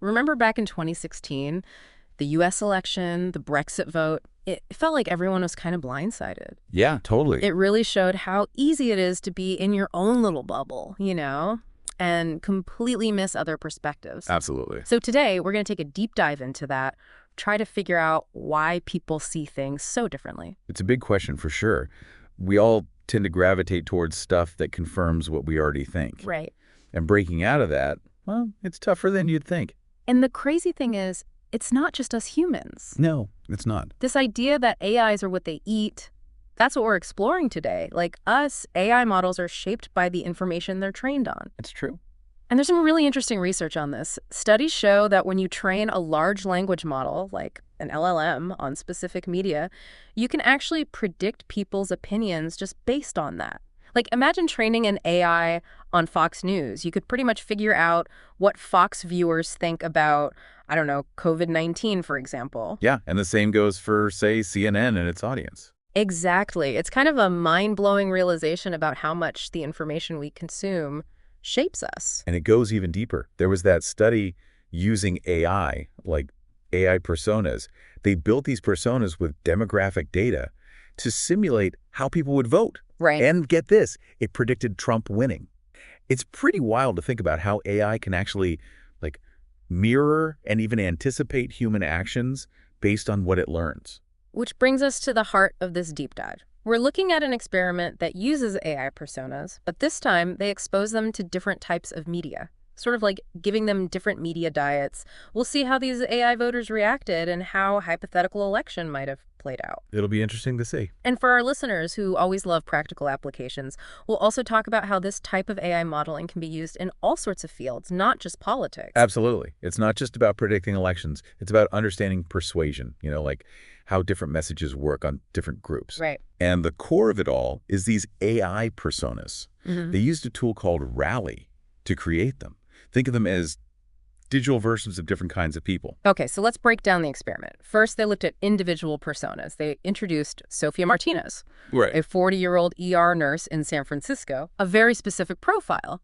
Remember back in 2016, the US election, the Brexit vote, it felt like everyone was kind of blindsided. Yeah, totally. It really showed how easy it is to be in your own little bubble, and completely miss other perspectives. Absolutely. So today, we're going to take a deep dive into that, try to figure out why people see things so differently. It's a big question for sure. We all tend to gravitate towards stuff that confirms what we already think. Right. And breaking out of that, well, it's tougher than you'd think. And the crazy thing is, it's not just us humans. No, it's not. This idea that AIs are what they eat, that's what we're exploring today. Like us, AI models are shaped by the information they're trained on. It's true. And there's some really interesting research on this. Studies show that when you train a large language model, like an LLM, on specific media, you can actually predict people's opinions just based on that. Like, imagine training an AI on Fox News. You could pretty much figure out what Fox viewers think about, I don't know, COVID-19, for example. Yeah, and the same goes for, say, CNN and its audience. Exactly. It's kind of a mind-blowing realization about how much the information we consume shapes us. And it goes even deeper. There was that study using AI, like AI personas. They built these personas with demographic data to simulate how people would vote. Right. And get this, it predicted Trump winning. It's pretty wild to think about how AI can actually, mirror and even anticipate human actions based on what it learns. Which brings us to the heart of this deep dive. We're looking at an experiment that uses AI personas, but this time they expose them to different types of media, sort of like giving them different media diets. We'll see how these AI voters reacted and how a hypothetical election might have played out. It'll be interesting to see. And for our listeners who always love practical applications, we'll also talk about how this type of AI modeling can be used in all sorts of fields, not just politics. Absolutely. It's not just about predicting elections. It's about understanding persuasion, like how different messages work on different groups. Right. And the core of it all is these AI personas. Mm-hmm. They used a tool called Rally to create them. Think of them as digital versions of different kinds of people. Okay, so let's break down the experiment. First, they looked at individual personas. They introduced Sophia Martinez, Right. a 40-year-old ER nurse in San Francisco, a very specific profile.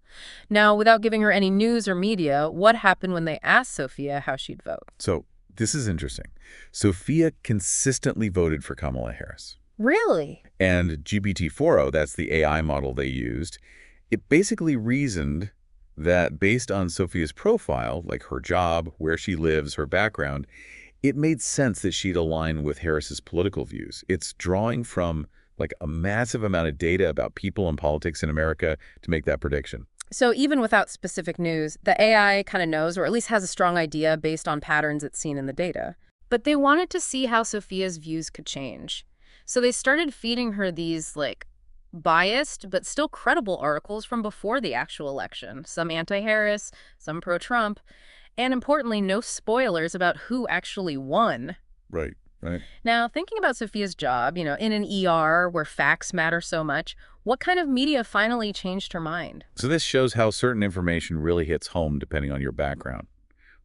Now, without giving her any news or media, what happened when they asked Sophia how she'd vote? So this is interesting. Sophia consistently voted for Kamala Harris. Really? And GPT-4o, that's the AI model they used, it basically reasoned that based on Sophia's profile, like her job, where she lives, her background, it made sense that she'd align with Harris's political views. It's drawing from a massive amount of data about people and politics in America to make that prediction. So even without specific news, the AI kind of knows, or at least has a strong idea based on patterns it's seen in the data. But they wanted to see how Sophia's views could change. So they started feeding her these, biased but still credible articles from before the actual election, some anti-Harris, some pro-Trump, and importantly, no spoilers about who actually won. Right. Now, thinking about Sophia's job, in an ER where facts matter so much, what kind of media finally changed her mind? So this shows how certain information really hits home depending on your background.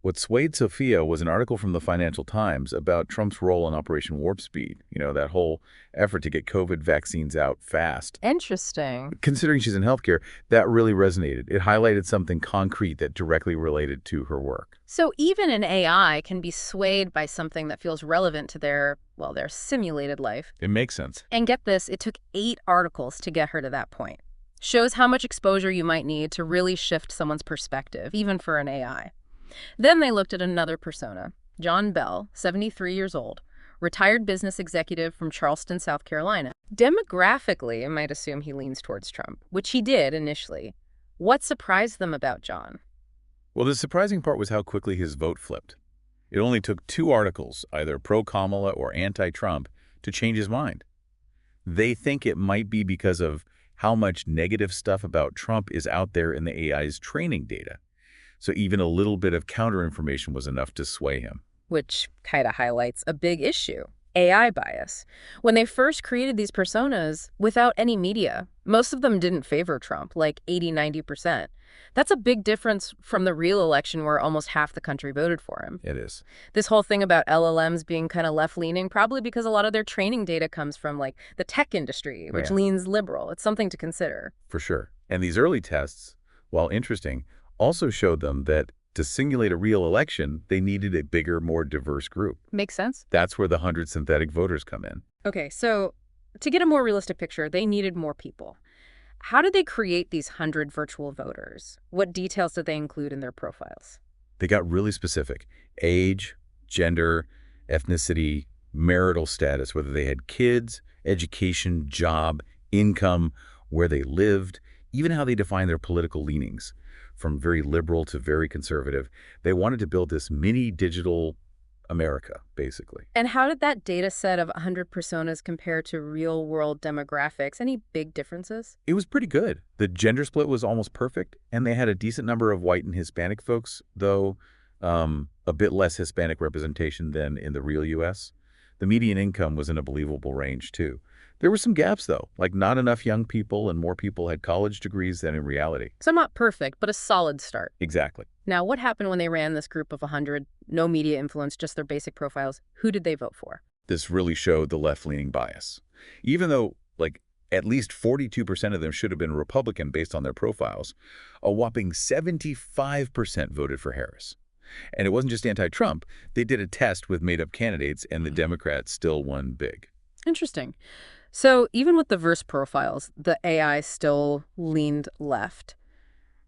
What swayed Sophia was an article from the Financial Times about Trump's role in Operation Warp Speed, that whole effort to get COVID vaccines out fast. Interesting. Considering she's in healthcare, that really resonated. It highlighted something concrete that directly related to her work. So even an AI can be swayed by something that feels relevant to their simulated life. It makes sense. And get this, it took 8 articles to get her to that point. Shows how much exposure you might need to really shift someone's perspective, even for an AI. Then they looked at another persona, John Bell, 73 years old, retired business executive from Charleston, South Carolina. Demographically, I might assume he leans towards Trump, which he did initially. What surprised them about John? Well, the surprising part was how quickly his vote flipped. It only took 2 articles, either pro-Kamala or anti-Trump, to change his mind. They think it might be because of how much negative stuff about Trump is out there in the AI's training data. So even a little bit of counterinformation was enough to sway him. Which kind of highlights a big issue, AI bias. When they first created these personas without any media, most of them didn't favor Trump, like 80–90%. That's a big difference from the real election where almost half the country voted for him. It is. This whole thing about LLMs being kind of left-leaning, probably because a lot of their training data comes from the tech industry, which leans liberal. It's something to consider. For sure. And these early tests, while interesting, also showed them that To simulate a real election, they needed a bigger, more diverse group. Makes sense. That's where the 100 synthetic voters come in. Okay, so to get a more realistic picture, they needed more people. How did they create these 100 virtual voters? What details did they include in their profiles? They got really specific. Age, gender, ethnicity, marital status, whether they had kids, education, job, income, where they lived, even how they defined their political leanings, from very liberal to very conservative. They wanted to build this mini digital America, basically. And how did that data set of 100 personas compare to real-world demographics? Any big differences? It was pretty good. The gender split was almost perfect, and they had a decent number of white and Hispanic folks, though a bit less Hispanic representation than in the real U.S. The median income was in a believable range, too. There were some gaps, though, like not enough young people and more people had college degrees than in reality. So not perfect, but a solid start. Exactly. Now, what happened when they ran this group of 100, no media influence, just their basic profiles? Who did they vote for? This really showed the left-leaning bias. Even though, at least 42% of them should have been Republican based on their profiles, a whopping 75% voted for Harris. And it wasn't just anti-Trump. They did a test with made-up candidates, and the Democrats still won big. Interesting. So even with diverse profiles, the AI still leaned left.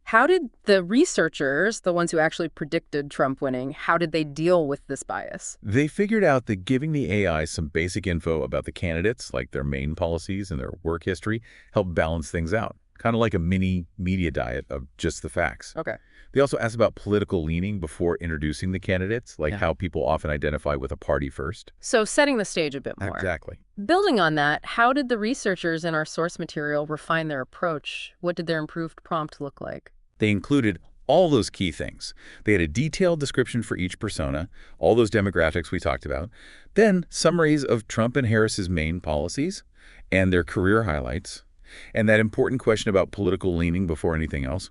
How did the researchers, the ones who actually predicted Trump winning, how did they deal with this bias? They figured out that giving the AI some basic info about the candidates, like their main policies and their work history, helped balance things out. Kind of like a mini media diet of just the facts. Okay. They also asked about political leaning before introducing the candidates, like how people often identify with a party first. So setting the stage a bit more. Exactly. Building on that, how did the researchers in our source material refine their approach? What did their improved prompt look like? They included all those key things. They had a detailed description for each persona, all those demographics we talked about, then summaries of Trump and Harris's main policies and their career highlights, and that important question about political leaning before anything else.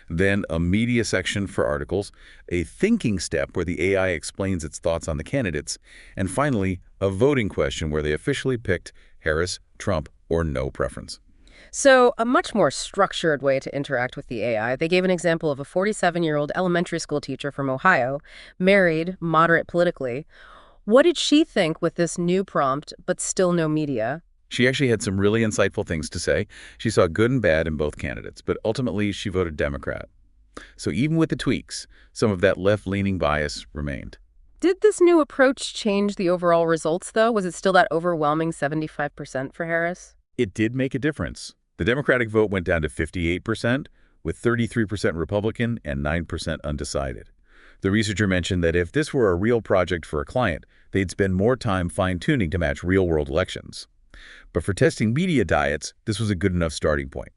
Then a media section for articles, a thinking step where the AI explains its thoughts on the candidates, and finally, a voting question where they officially picked Harris, Trump, or no preference. So a much more structured way to interact with the AI. They gave an example of a 47-year-old elementary school teacher from Ohio, married, moderate politically. What did she think with this new prompt, but still no media? She actually had some really insightful things to say. She saw good and bad in both candidates, but ultimately she voted Democrat. So even with the tweaks, some of that left-leaning bias remained. Did this new approach change the overall results, though? Was it still that overwhelming 75% for Harris? It did make a difference. The Democratic vote went down to 58%, with 33% Republican and 9% undecided. The researcher mentioned that if this were a real project for a client, they'd spend more time fine-tuning to match real-world elections. But for testing media diets, this was a good enough starting point.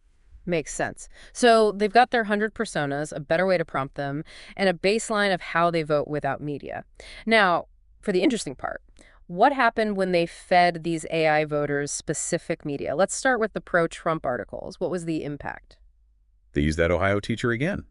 Makes sense. So they've got their 100 personas, a better way to prompt them, and a baseline of how they vote without media. Now, for the interesting part, what happened when they fed these AI voters specific media? Let's start with the pro-Trump articles. What was the impact? They used that Ohio teacher again,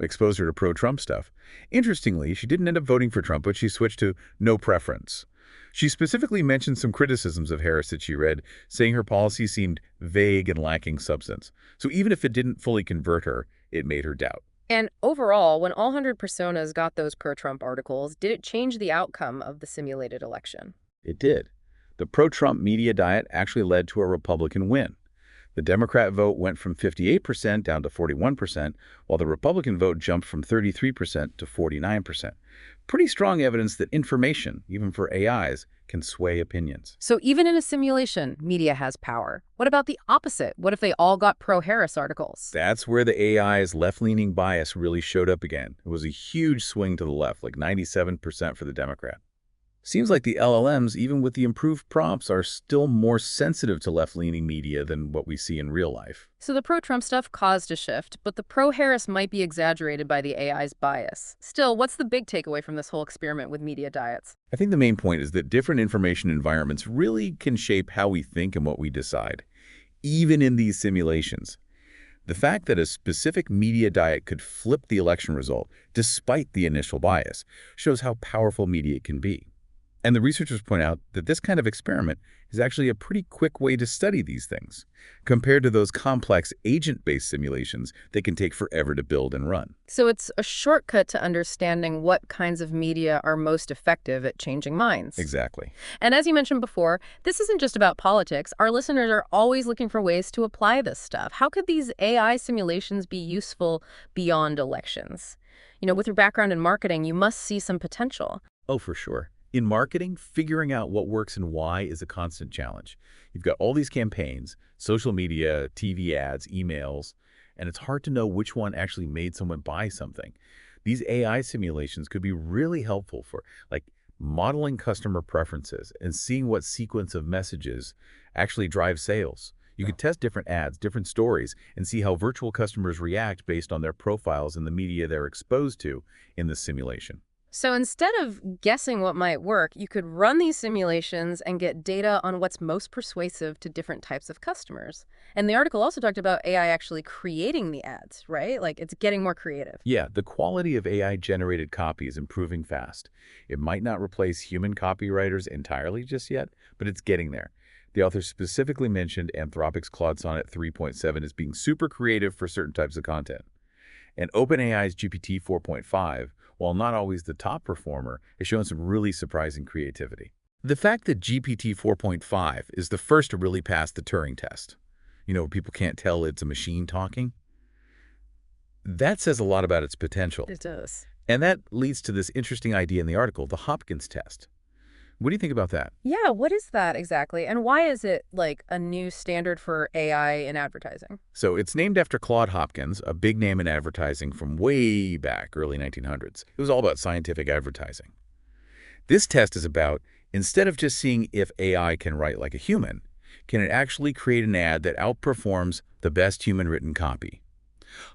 exposed her to pro-Trump stuff. Interestingly, she didn't end up voting for Trump, but she switched to no preference. She specifically mentioned some criticisms of Harris that she read, saying her policy seemed vague and lacking substance. So even if it didn't fully convert her, it made her doubt. And overall, when all 100 personas got those pro-Trump articles, did it change the outcome of the simulated election? It did. The pro-Trump media diet actually led to a Republican win. The Democrat vote went from 58% down to 41%, while the Republican vote jumped from 33% to 49%. Pretty strong evidence that information, even for AIs, can sway opinions. So even in a simulation, media has power. What about the opposite? What if they all got pro-Harris articles? That's where the AI's left-leaning bias really showed up again. It was a huge swing to the left, like 97% for the Democrat. Seems like the LLMs, even with the improved prompts, are still more sensitive to left-leaning media than what we see in real life. So the pro-Trump stuff caused a shift, but the pro-Harris might be exaggerated by the AI's bias. Still, what's the big takeaway from this whole experiment with media diets? I think the main point is that different information environments really can shape how we think and what we decide, even in these simulations. The fact that a specific media diet could flip the election result, despite the initial bias, shows how powerful media can be. And the researchers point out that this kind of experiment is actually a pretty quick way to study these things, compared to those complex agent-based simulations that can take forever to build and run. So it's a shortcut to understanding what kinds of media are most effective at changing minds. Exactly. And as you mentioned before, this isn't just about politics. Our listeners are always looking for ways to apply this stuff. How could these AI simulations be useful beyond elections? With your background in marketing, you must see some potential. Oh, for sure. In marketing, figuring out what works and why is a constant challenge. You've got all these campaigns, social media, TV ads, emails, and it's hard to know which one actually made someone buy something. These AI simulations could be really helpful for, like, modeling customer preferences and seeing what sequence of messages actually drive sales. You could test different ads, different stories, and see how virtual customers react based on their profiles and the media they're exposed to in the simulation. So instead of guessing what might work, you could run these simulations and get data on what's most persuasive to different types of customers. And the article also talked about AI actually creating the ads, right? Like it's getting more creative. Yeah, the quality of AI-generated copy is improving fast. It might not replace human copywriters entirely just yet, but it's getting there. The author specifically mentioned Anthropic's Claude Sonnet 3.7 as being super creative for certain types of content. And OpenAI's GPT 4.5, while not always the top performer, has shown some really surprising creativity. The fact that GPT 4.5 is the first to really pass the Turing test, people can't tell it's a machine talking, that says a lot about its potential. It does. And that leads to this interesting idea in the article, the Hopkins test. What do you think about that? Yeah, what is that exactly? And why is it like a new standard for AI in advertising? So it's named after Claude Hopkins, a big name in advertising from way back, early 1900s. It was all about scientific advertising. This test is about, instead of just seeing if AI can write like a human, can it actually create an ad that outperforms the best human-written copy?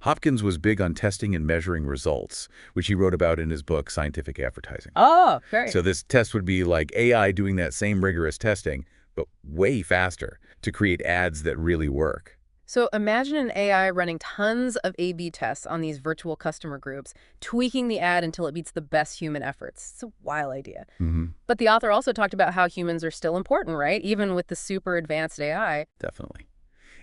Hopkins was big on testing and measuring results, which he wrote about in his book, Scientific Advertising. Oh, great. So this test would be like AI doing that same rigorous testing, but way faster to create ads that really work. So imagine an AI running tons of A/B tests on these virtual customer groups, tweaking the ad until it beats the best human efforts. It's a wild idea. But the author also talked about how humans are still important, right? Even with the super advanced AI. Definitely.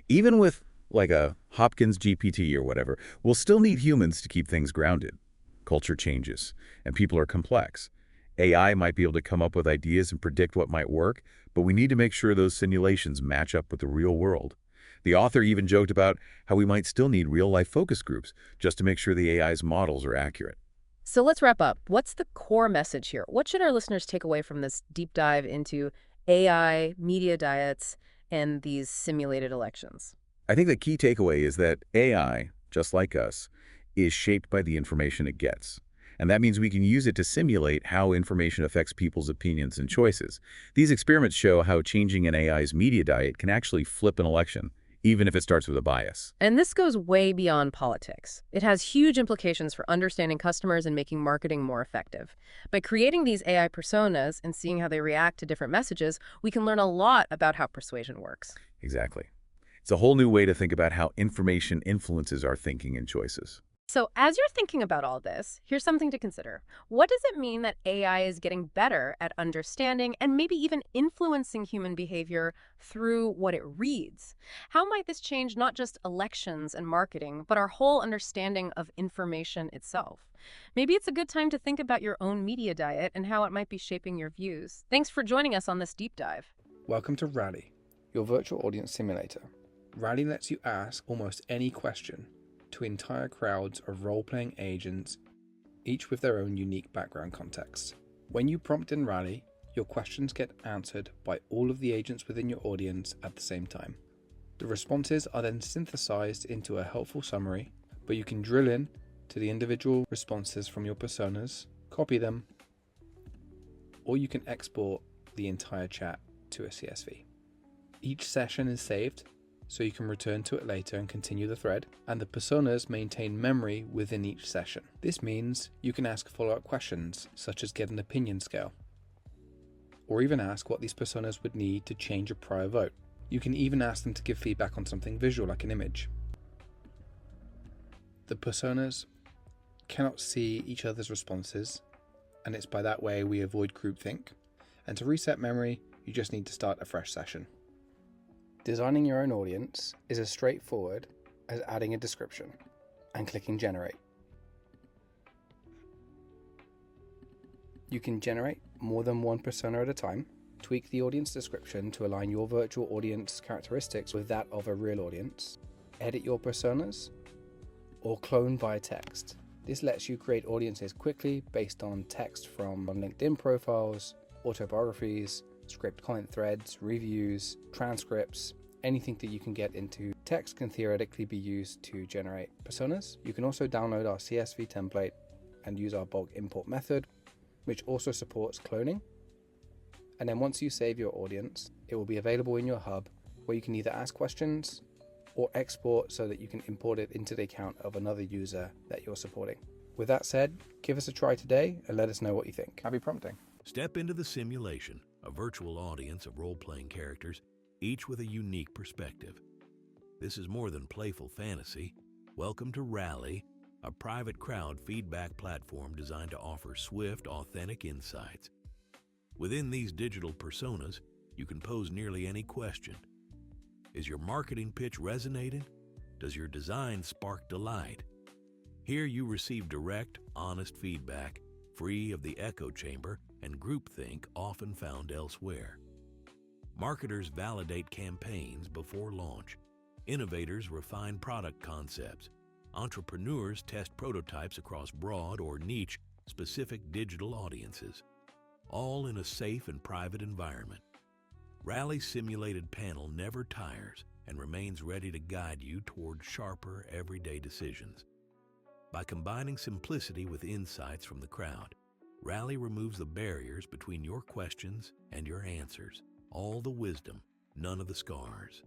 Even with like a Hopkins GPT or whatever, we'll still need humans to keep things grounded. Culture changes, and people are complex. AI might be able to come up with ideas and predict what might work, but we need to make sure those simulations match up with the real world. The author even joked about how we might still need real-life focus groups just to make sure the AI's models are accurate. So let's wrap up. What's the core message here? What should our listeners take away from this deep dive into AI, media diets, and these simulated elections? I think the key takeaway is that AI, just like us, is shaped by the information it gets. And that means we can use it to simulate how information affects people's opinions and choices. These experiments show how changing an AI's media diet can actually flip an election, even if it starts with a bias. And this goes way beyond politics. It has huge implications for understanding customers and making marketing more effective. By creating these AI personas and seeing how they react to different messages, we can learn a lot about how persuasion works. Exactly. It's a whole new way to think about how information influences our thinking and choices. So as you're thinking about all this, here's something to consider. What does it mean that AI is getting better at understanding and maybe even influencing human behavior through what it reads? How might this change not just elections and marketing, but our whole understanding of information itself? Maybe it's a good time to think about your own media diet and how it might be shaping your views. Thanks for joining us on this deep dive. Welcome to Rally, your virtual audience simulator. Rally lets you ask almost any question to entire crowds of role-playing agents, each with their own unique background context. When you prompt in Rally, your questions get answered by all of the agents within your audience at the same time. The responses are then synthesized into a helpful summary, but you can drill in to the individual responses from your personas, copy them, or you can export the entire chat to a CSV. Each session is saved, so you can return to it later and continue the thread, and the personas maintain memory within each session. This means you can ask follow-up questions, such as get an opinion scale, or even ask what these personas would need to change a prior vote. You can even ask them to give feedback on something visual like an image. The personas cannot see each other's responses, and it's by that way we avoid groupthink. And to reset memory, you just need to start a fresh session. Designing your own audience is as straightforward as adding a description and clicking generate. You can generate more than one persona at a time, tweak the audience description to align your virtual audience characteristics with that of a real audience, edit your personas, or clone via text. This lets you create audiences quickly based on text from LinkedIn profiles, autobiographies, script comment threads, reviews, transcripts. Anything that you can get into text can theoretically be used to generate personas. You can also download our CSV template and use our bulk import method, which also supports cloning. And then once you save your audience, it will be available in your hub where you can either ask questions or export so that you can import it into the account of another user that you're supporting. With that said, give us a try today and let us know what you think. Happy prompting. Step into the simulation, a virtual audience of role-playing characters, each with a unique perspective. This is more than playful fantasy. Welcome to Rally, a private crowd feedback platform designed to offer swift, authentic insights. Within these digital personas, you can pose nearly any question. Is your marketing pitch resonating? Does your design spark delight? Here you receive direct, honest feedback, free of the echo chamber and groupthink often found elsewhere. Marketers validate campaigns before launch. Innovators refine product concepts. Entrepreneurs test prototypes across broad or niche specific digital audiences, all in a safe and private environment. Rally's simulated panel never tires and remains ready to guide you toward sharper, everyday decisions. By combining simplicity with insights from the crowd, Rally removes the barriers between your questions and your answers, all the wisdom, none of the scars.